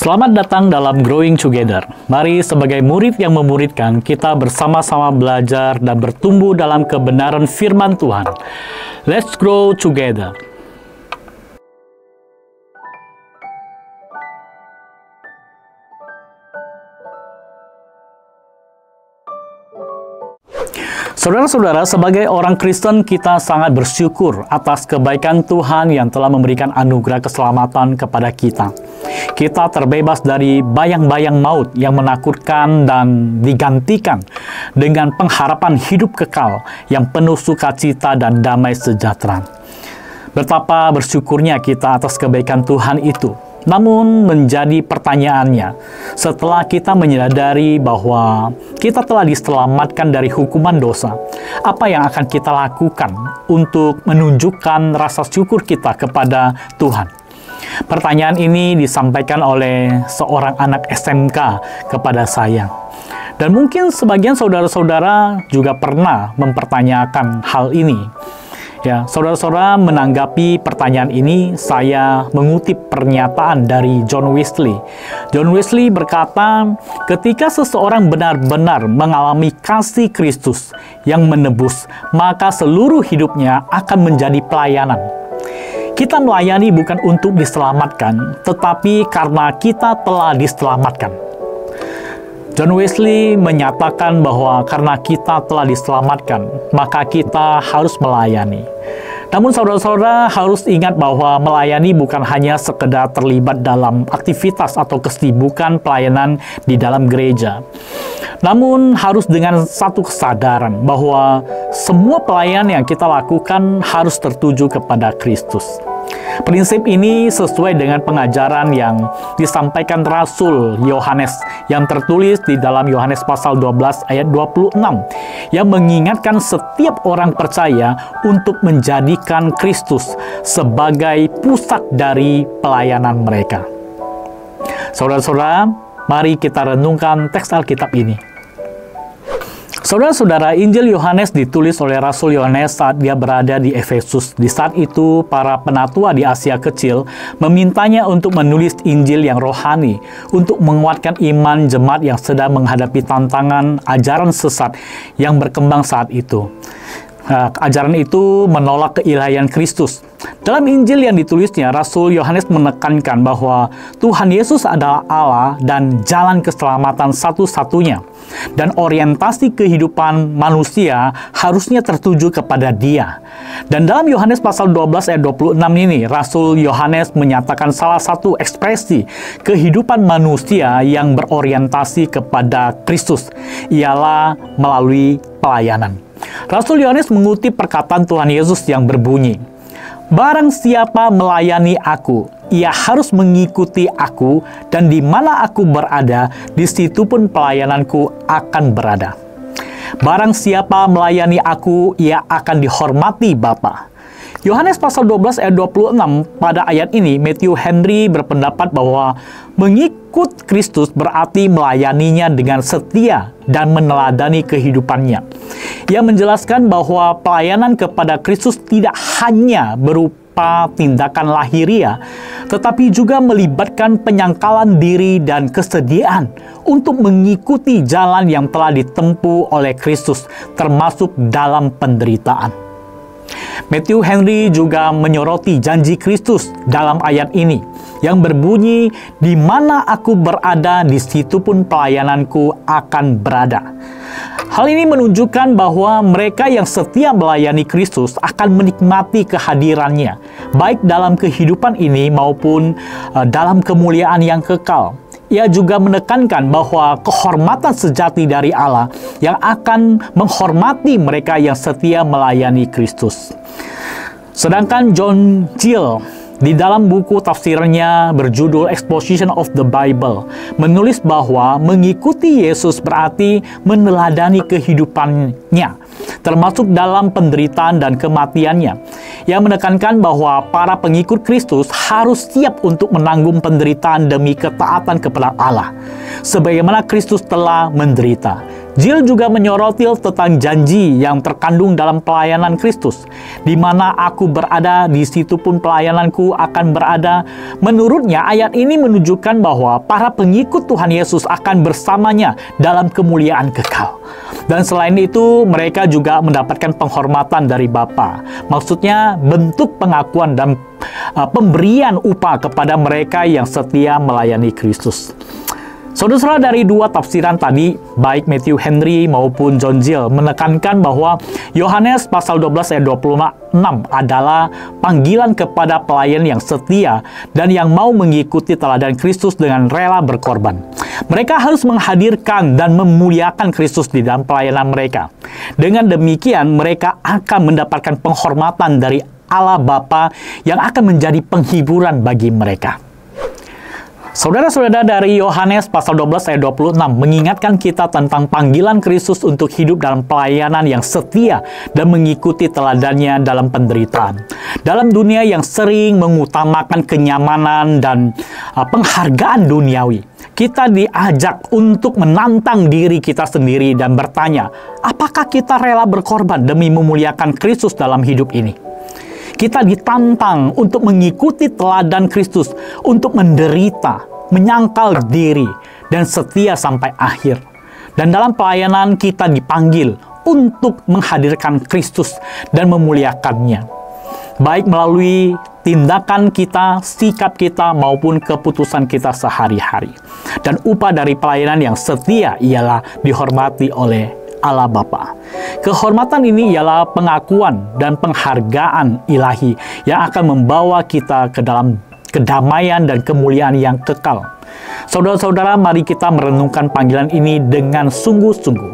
Selamat datang dalam Growing Together. Mari sebagai murid yang memuridkan, kita bersama-sama belajar dan bertumbuh dalam kebenaran firman Tuhan. Let's grow together. Saudara-saudara, sebagai orang Kristen kita sangat bersyukur atas kebaikan Tuhan yang telah memberikan anugerah keselamatan kepada kita. Kita terbebas dari bayang-bayang maut yang menakutkan dan digantikan dengan pengharapan hidup kekal yang penuh sukacita dan damai sejahtera. Betapa bersyukurnya kita atas kebaikan Tuhan itu. Namun menjadi pertanyaannya, setelah kita menyadari bahwa kita telah diselamatkan dari hukuman dosa, apa yang akan kita lakukan untuk menunjukkan rasa syukur kita kepada Tuhan? Pertanyaan ini disampaikan oleh seorang anak SMK kepada saya. Dan mungkin sebagian saudara-saudara juga pernah mempertanyakan hal ini. Ya, saudara-saudara, menanggapi pertanyaan ini, saya mengutip pernyataan dari John Wesley. John Wesley berkata, ketika seseorang benar-benar mengalami kasih Kristus yang menebus, maka seluruh hidupnya akan menjadi pelayanan. Kita melayani bukan untuk diselamatkan, tetapi karena kita telah diselamatkan. John Wesley menyatakan bahwa karena kita telah diselamatkan, maka kita harus melayani. Namun saudara-saudara harus ingat bahwa melayani bukan hanya sekedar terlibat dalam aktivitas atau kesibukan pelayanan di dalam gereja. Namun harus dengan satu kesadaran bahwa semua pelayanan yang kita lakukan harus tertuju kepada Kristus. Prinsip ini sesuai dengan pengajaran yang disampaikan Rasul Yohanes yang tertulis di dalam Yohanes pasal 12 ayat 26 yang mengingatkan setiap orang percaya untuk menjadikan Kristus sebagai pusat dari pelayanan mereka. Saudara-saudara, mari kita renungkan teks Alkitab ini. Saudara-saudara, Injil Yohanes ditulis oleh Rasul Yohanes saat dia berada di Efesus. Di saat itu, para penatua di Asia Kecil memintanya untuk menulis Injil yang rohani, untuk menguatkan iman jemaat yang sedang menghadapi tantangan ajaran sesat yang berkembang saat itu. Ajaran itu menolak keilahian Kristus. Dalam Injil yang ditulisnya, Rasul Yohanes menekankan bahwa Tuhan Yesus adalah Allah dan jalan keselamatan satu-satunya. Dan orientasi kehidupan manusia harusnya tertuju kepada Dia. Dan dalam Yohanes pasal 12 ayat 26 ini, Rasul Yohanes menyatakan salah satu ekspresi kehidupan manusia yang berorientasi kepada Kristus, ialah melalui pelayanan. Rasul Yohanes mengutip perkataan Tuhan Yesus yang berbunyi, "Barang siapa melayani aku, ia harus mengikuti aku, dan di mana aku berada, di situ pun pelayananku akan berada. Barang siapa melayani aku, ia akan dihormati Bapa." Yohanes pasal 12 ayat 26, pada ayat ini, Matthew Henry berpendapat bahwa mengikut Kristus berarti melayaninya dengan setia dan meneladani kehidupannya. Ia menjelaskan bahwa pelayanan kepada Kristus tidak hanya berupa tindakan lahiriah, tetapi juga melibatkan penyangkalan diri dan kesediaan untuk mengikuti jalan yang telah ditempuh oleh Kristus, termasuk dalam penderitaan. Matthew Henry juga menyoroti janji Kristus dalam ayat ini yang berbunyi, "Di mana aku berada, di situ pun pelayananku akan berada." Hal ini menunjukkan bahwa mereka yang setia melayani Kristus akan menikmati kehadirannya, baik dalam kehidupan ini maupun dalam kemuliaan yang kekal. Ia juga menekankan bahwa kehormatan sejati dari Allah yang akan menghormati mereka yang setia melayani Kristus. Sedangkan John Gill di dalam buku tafsirnya berjudul Exposition of the Bible menulis bahwa mengikuti Yesus berarti meneladani kehidupannya, termasuk dalam penderitaan dan kematiannya. Ia menekankan bahwa para pengikut Kristus harus siap untuk menanggung penderitaan demi ketaatan kepada Allah, sebagaimana Kristus telah menderita. Jill juga menyoroti tentang janji yang terkandung dalam pelayanan Kristus. Di mana aku berada, di situ pun pelayananku akan berada. Menurutnya, ayat ini menunjukkan bahwa para pengikut Tuhan Yesus akan bersamanya dalam kemuliaan kekal. Dan selain itu, mereka juga mendapatkan penghormatan dari Bapa. Maksudnya, bentuk pengakuan dan pemberian upah kepada mereka yang setia melayani Kristus. Saudara-saudara, dari dua tafsiran tadi, baik Matthew Henry maupun John Gill menekankan bahwa Yohanes pasal 12 ayat 26 adalah panggilan kepada pelayan yang setia dan yang mau mengikuti teladan Kristus dengan rela berkorban. Mereka harus menghadirkan dan memuliakan Kristus di dalam pelayanan mereka. Dengan demikian, mereka akan mendapatkan penghormatan dari Allah Bapa yang akan menjadi penghiburan bagi mereka. Saudara-saudara, dari Yohanes pasal 12 ayat 26 mengingatkan kita tentang panggilan Kristus untuk hidup dalam pelayanan yang setia dan mengikuti teladannya dalam penderitaan. Dalam dunia yang sering mengutamakan kenyamanan dan penghargaan duniawi, kita diajak untuk menantang diri kita sendiri dan bertanya, apakah kita rela berkorban demi memuliakan Kristus dalam hidup ini? Kita ditantang untuk mengikuti teladan Kristus, untuk menderita, menyangkal diri, dan setia sampai akhir. Dan dalam pelayanan kita dipanggil untuk menghadirkan Kristus dan memuliakannya, baik melalui tindakan kita, sikap kita, maupun keputusan kita sehari-hari. Dan upah dari pelayanan yang setia ialah dihormati oleh Allah Bapa. Kehormatan ini ialah pengakuan dan penghargaan ilahi yang akan membawa kita ke dalam kedamaian dan kemuliaan yang kekal. Saudara-saudara, mari kita merenungkan panggilan ini dengan sungguh-sungguh.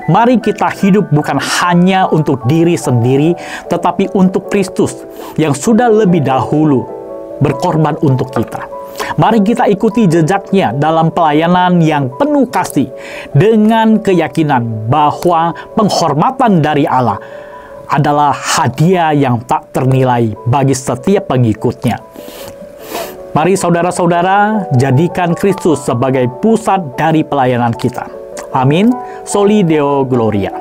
Mari kita hidup bukan hanya untuk diri sendiri, tetapi untuk Kristus yang sudah lebih dahulu berkorban untuk kita. Mari kita ikuti jejaknya dalam pelayanan yang penuh kasih dengan keyakinan bahwa penghormatan dari Allah adalah hadiah yang tak ternilai bagi setiap pengikutnya. Mari saudara-saudara, jadikan Kristus sebagai pusat dari pelayanan kita. Amin. Soli Deo Gloria.